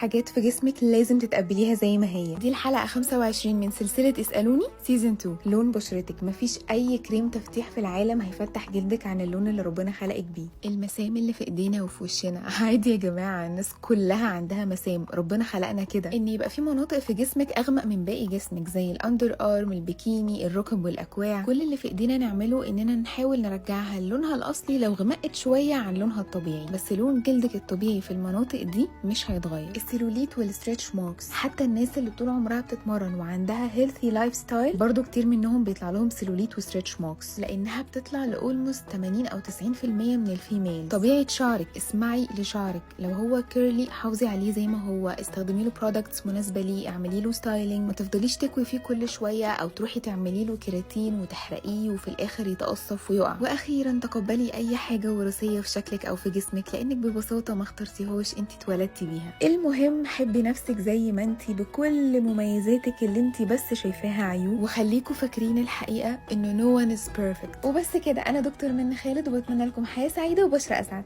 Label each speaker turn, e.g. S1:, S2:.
S1: حاجات في جسمك لازم تتقبليها زي ما هي. دي الحلقة 25 من سلسلة اسألوني سيزن 2. لون بشرتك، مفيش اي كريم تفتيح في العالم هيفتح جلدك عن اللون اللي ربنا خلقك بيه. المسام اللي في ايدينا وفي وشنا عادي يا جماعة، الناس كلها عندها مسام، ربنا خلقنا كده. ان يبقى في مناطق في جسمك اغمق من باقي جسمك زي الاندر ارم، البيكيني، الركب والاكواع، كل اللي في ايدينا نعمله اننا نحاول نرجعها للونها الاصلي لو غمقت شوية عن لونها الطبيعي، بس لون جلدك الطبيعي في المناطق دي مش هيتغير. السيلوليت والستريتش ماركس، حتى الناس اللي طول عمرها بتتمرن وعندها هيلثي لايف ستايل برضو كتير منهم بيطلع لهم سيلوليت وستريتش ماركس، لانها بتطلع لاولموست 80 او 90% من الفيميل. طبيعه شعرك، اسمعي لشعرك، لو هو كيرلي حافظي عليه زي ما هو، استخدمي له برودكتس مناسبه ليه، اعملي له ستايلينج، ما تفضليش تكوي فيه كل شويه او تروحي تعملي له كيراتين وتحرقيه وفي الاخر يتقصف ويقع. واخيرا تقبلي اي حاجه وراثيه في شكلك او في جسمك، لانك ببساطه ما اخترتيهوش، انت اتولدتي بيها. المهم حبي نفسك زي ما انتي بكل مميزاتك اللي انتي بس شايفاها عيوب، وخليكوا فاكرين الحقيقة انه no one is perfect. وبس كده، انا دكتور منى خالد وبتمنى لكم حياة سعيدة وبشرة اسعد.